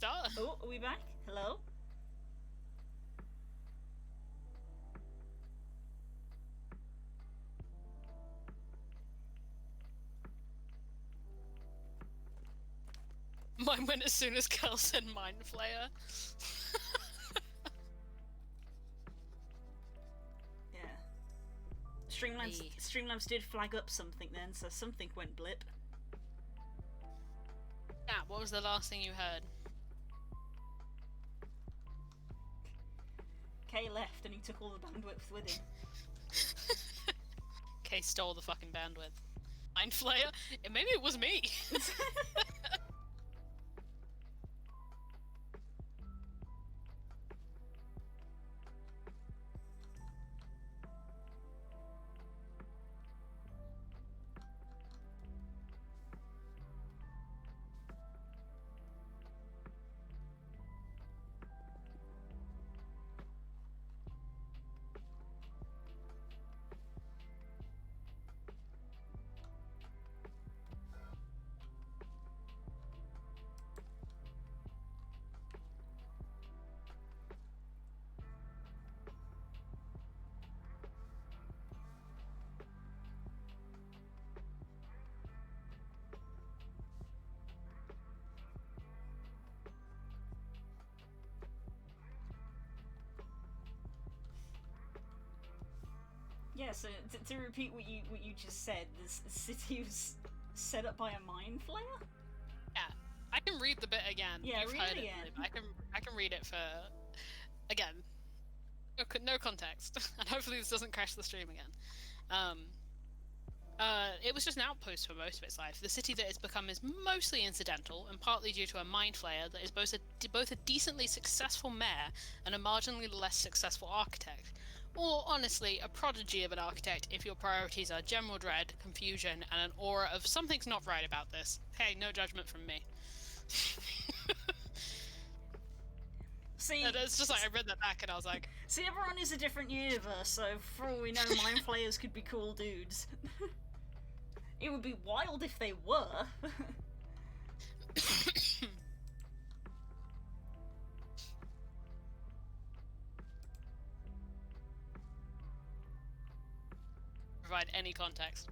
Start. Oh, are we back? Hello? Mine went as soon as Kel said Mind Flayer. Yeah. Streamlabs did flag up something then, so something went blip. Yeah, what was the last thing you heard? Kay left and he took all the bandwidth with him. Kay stole the fucking bandwidth. Mind Flayer? Maybe it was me. Yeah, so to repeat what you just said, this city was set up by a mind flayer? Yeah, I can read the bit again. Yeah, You've read heard it again. I can read it for again. No context, and hopefully this doesn't crash the stream again. It was just an outpost for most of its life. The city that it's become is mostly incidental, and partly due to a mind flayer that is both a decently successful mayor and a marginally less successful architect. Or, honestly, a prodigy of an architect if your priorities are general dread, confusion, and an aura of something's not right about this. Hey, no judgment from me. See, it's just like I read that back and I was like, see, everyone is a different universe, so for all we know, mind flayers could be cool dudes. It would be wild if they were. provide any context.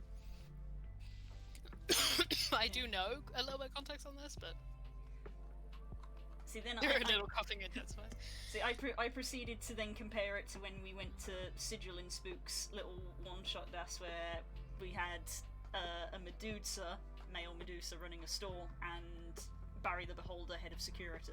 I do know a little bit of context on this, but See, then you're a little coughing in dead space. See, I proceeded to then compare it to when we went to Sigil and Spook's little one-shot desk where we had a Medusa, male Medusa, running a store, and Barry the Beholder, head of security.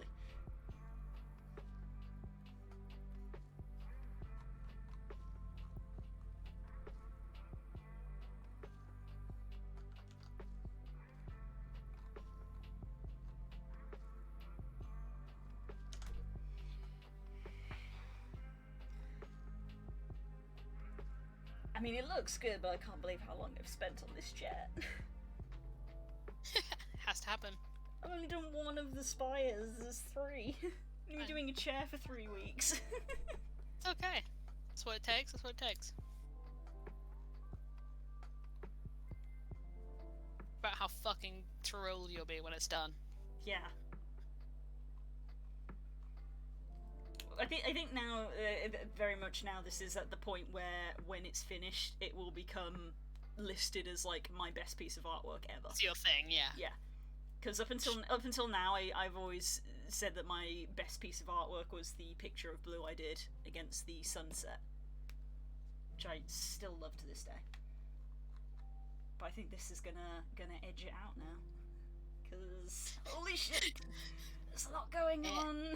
I mean, it looks good, but I can't believe how long I've spent on this chair. Has to happen. I've only done one of the spires, there's three. I've been doing a chair for 3 weeks. It's okay. That's what it takes, that's what it takes. About how fucking thrilled you'll be when it's done. Yeah. I think now, very much now, this is at the point where when it's finished, it will become listed as like my best piece of artwork ever. It's your thing, yeah. Yeah, because up until now, I've always said that my best piece of artwork was the picture of Blue I did against the sunset, which I still love to this day. But I think this is gonna edge it out now, because holy shit, there's a lot going on.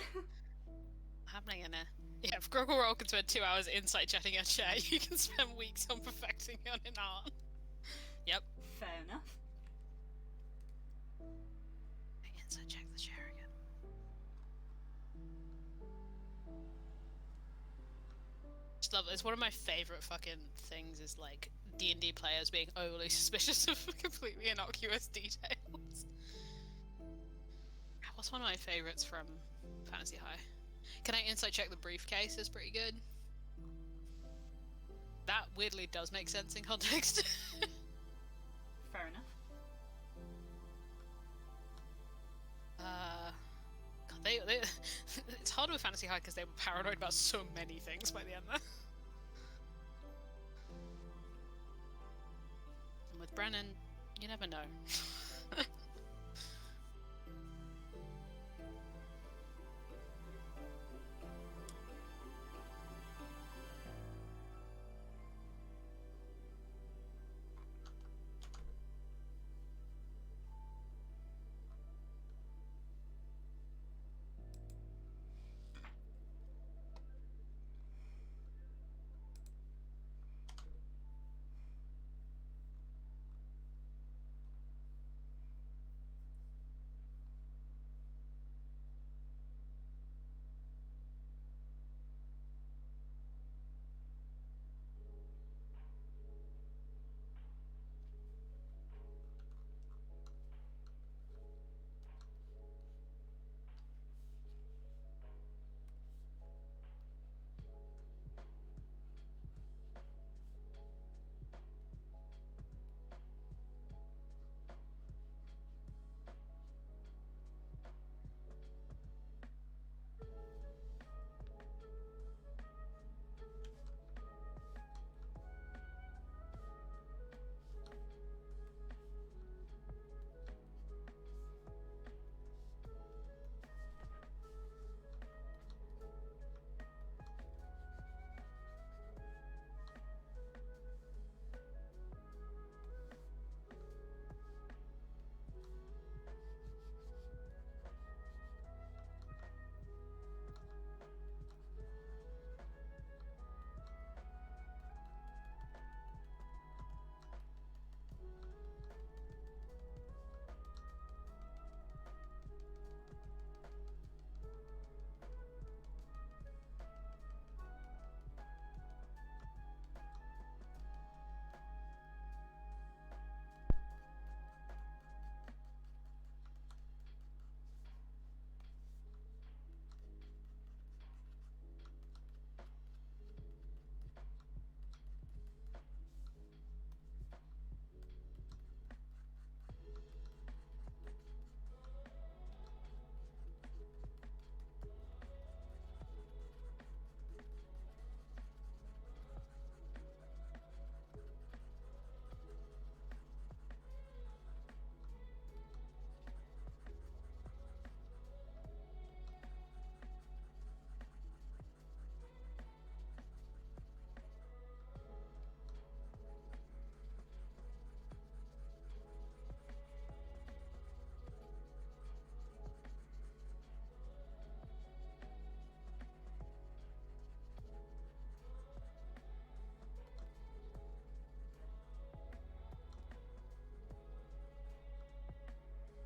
Happening in there. Yeah, if Groggle Roll can spend 2 hours insight chatting a chair, you can spend weeks on perfecting on an art. Yep. Fair enough. Insight check the chair again. Just love it. It's one of my favourite fucking things is like D&D players being overly suspicious of completely innocuous details. What's one of my favourites from Fantasy High? Can I insight check the briefcase? Is pretty good. That weirdly does make sense in context. Fair enough. God, they it's hard with Fantasy High because they were paranoid about so many things by the end there. And with Brennan, you never know.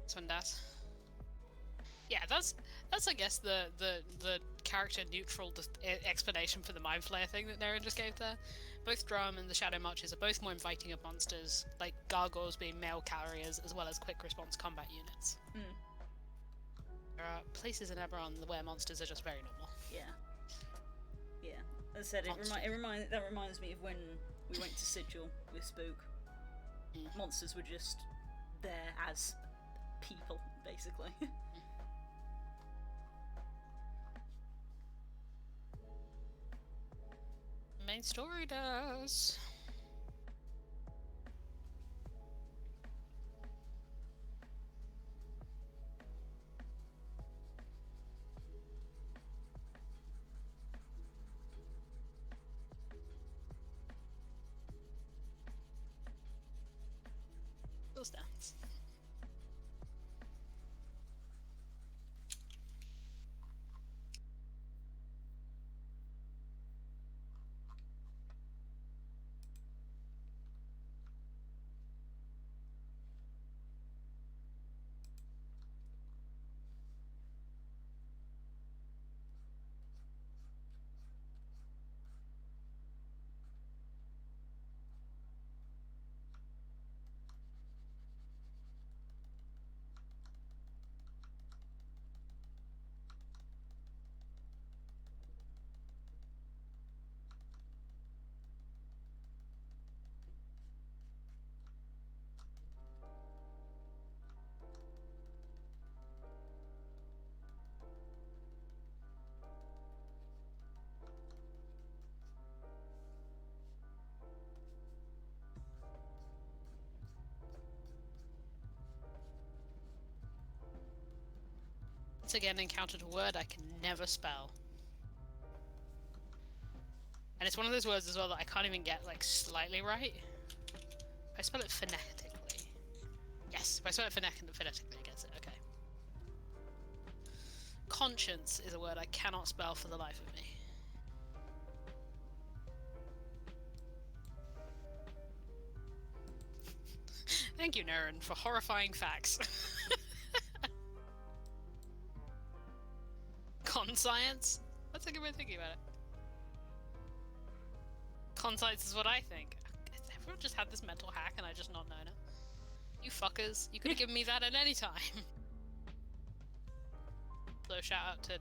This one does. Yeah, that's I guess the character neutral explanation for the Mind Flayer thing that Naren just gave there. Both Drum and the Shadow Marches are both more inviting of monsters, like gargoyles being mail carriers, as well as quick response combat units. There are places in Eberron where monsters are just very normal. Yeah. As I said, that reminds me of when we went to Sigil with Spook. Monsters were just there as people, basically. Main story does. Still stands. once again encountered a word I can never spell. And it's one of those words as well that I can't even get, like, slightly right. If I spell it phonetically. Yes, if I spell it phonetically, I gets it, okay. Conscience is a word I cannot spell for the life of me. Thank you, Naren, for horrifying facts. Conscience? That's a good way of thinking about it. Conscience is what I think. Has everyone just had this mental hack and I just not known it? You fuckers, you could have given me that at any time. So shout out to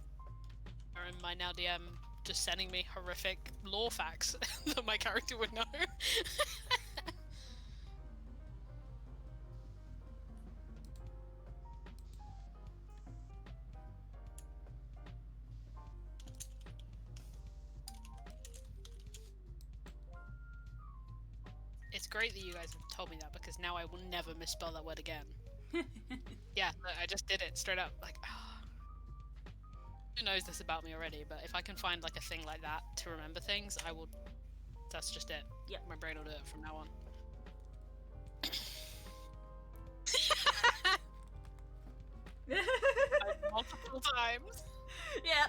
Naren, my now DM, just sending me horrific lore facts that my character would know. It's great that you guys have told me that, because now I will never misspell that word again. Yeah, I just did it straight up. Like, who knows this about me already, but if I can find like a thing like that to remember things, I will. That's just it. Yeah. My brain will do it from now on. Multiple times. Yeah,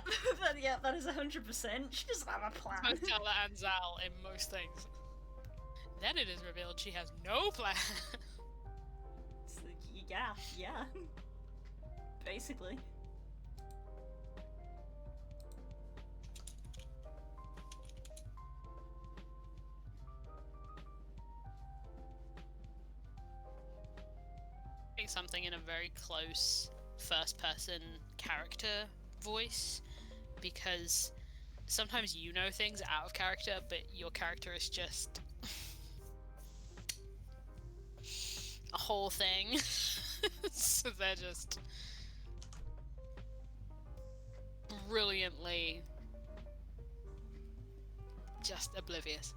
that is 100%. She doesn't have a plan. Both Tala and Zal in most things. Then it is revealed she has no plan. It's like, yeah. Basically. Something in a very close first-person character voice, because sometimes you know things out of character, but your character is just a whole thing. So they're just brilliantly just oblivious.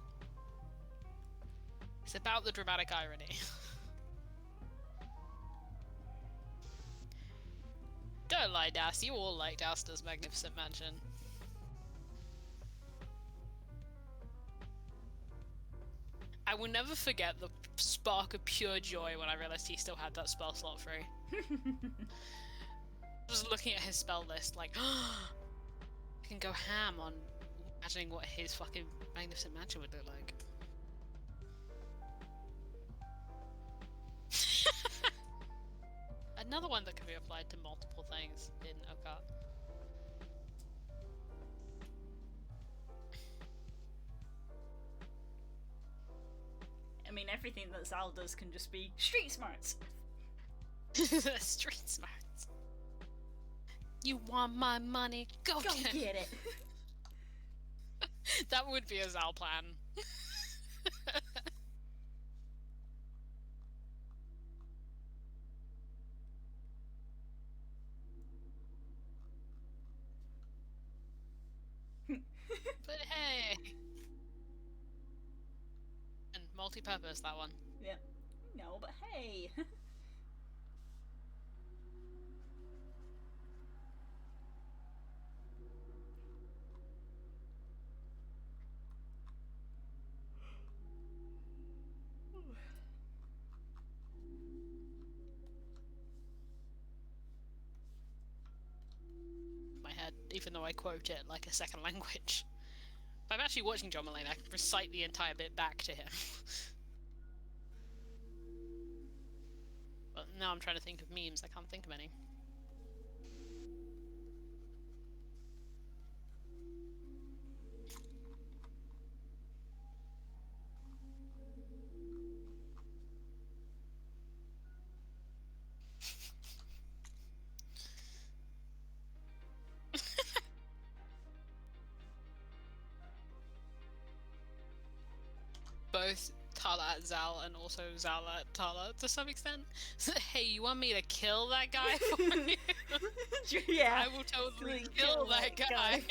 It's about the dramatic irony. Don't lie, Das. You all liked Asta's Magnificent Mansion. I will never forget the spark of pure joy when I realized he still had that spell slot free. Just looking at his spell list, like, I can go ham on imagining what his fucking Magnificent Mansion would look like. Another one that can be applied to multiple things in Okkat. I mean, everything that Zal does can just be street smarts. Street smarts. You want my money? Go get it. That would be a Zal plan. But hey! And multi-purpose, that one. Yeah. No, but hey! My head, even though I quote it like a second language. If I'm actually watching John Mulaney, I can recite the entire bit back to him. But now I'm trying to think of memes, I can't think of any. Both Tala at Zal and also Zal at Tala to some extent. So, hey, you want me to kill that guy for you? Yeah. I will totally kill that guy.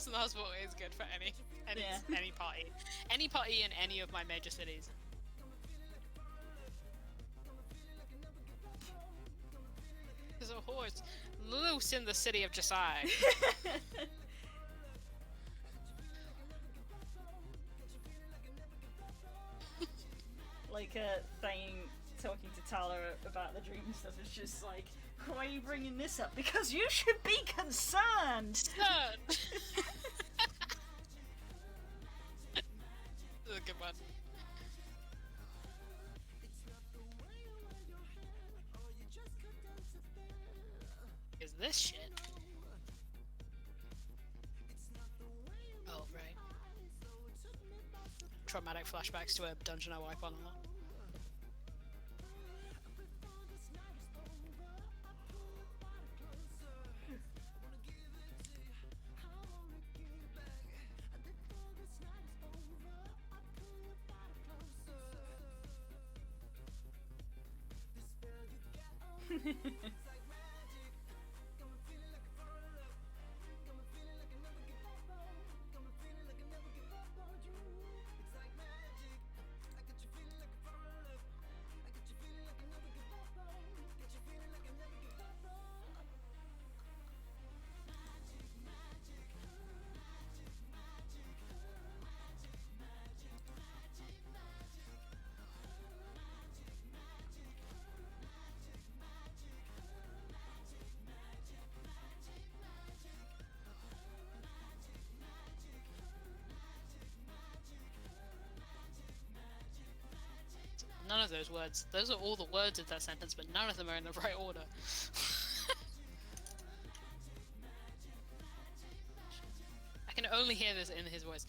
in the Hospital is good for any Yeah. any party. Any party in any of my major cities. There's a horse loose in the city of Josiah. Like Thane talking to Tala about the dream stuff is just like, why are you bringing this up? Because you should be concerned. This is a good one. Is this shit? Oh, right. Traumatic flashbacks to a dungeon I wipe on a lot. None of those words. Those are all the words of that sentence, but none of them are in the right order. I can only hear this in his voice.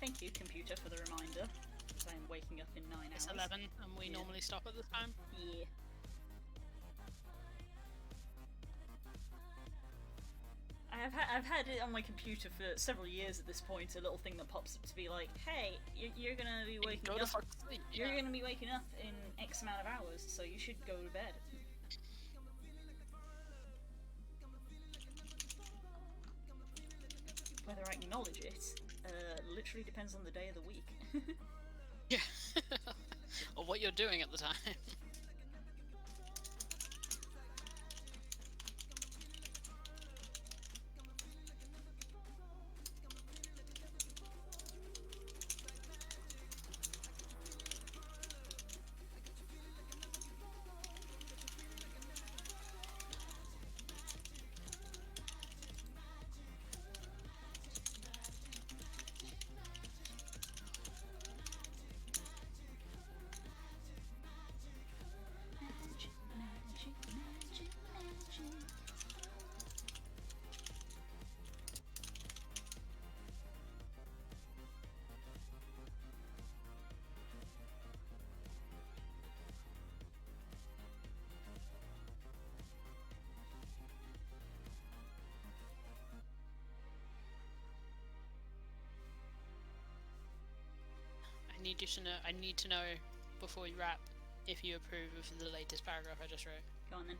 Thank you, computer, for the reminder. Because I am waking up in 9 hours. It's 11, and we normally stop at this time. Yeah. I've had it on my computer for several years at this point. A little thing that pops up to be like, "Hey, you're gonna be waking Go to up. fuck sleep. You're Yeah. gonna be waking up in X amount of hours, so you should go to bed." Whether I acknowledge it, literally depends on the day of the week. Yeah. Or what you're doing at the time. Magic, magic, magic, magic. I need you to know. I need to know before you wrap if you approve of the latest paragraph I just wrote. Go on then.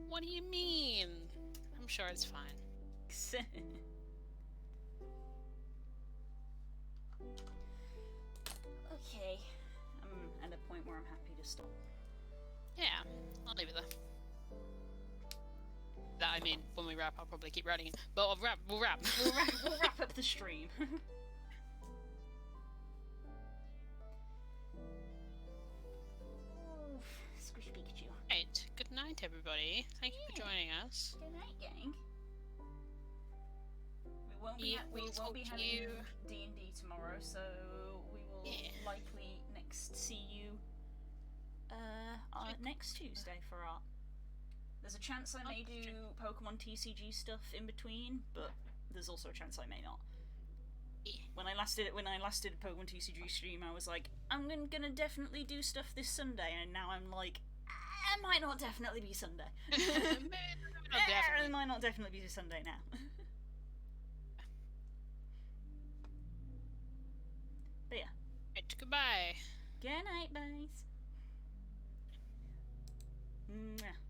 What do you mean? I'm sure it's fine. Okay, I'm at a point where I'm happy to stop. Yeah, I'll leave it there. That I mean, when we wrap, I'll probably keep writing it. But I'll wrap. We'll wrap. We'll wrap up the stream. Squish Pikachu. Right. Good night. night, everybody. Thank you for joining us. Good night, gang. Yeah, We we'll won't be talk to having you. D&D tomorrow, so we will likely next see you next Tuesday for art. There's a chance I may do Pokemon TCG stuff in between, but there's also a chance I may not. Yeah. When I last did a Pokemon TCG stream, I was like, I'm gonna definitely do stuff this Sunday, and now I'm like, it might not definitely be Sunday. It might not definitely be Sunday now. But yeah. Right, goodbye. Good night, guys. Mwah.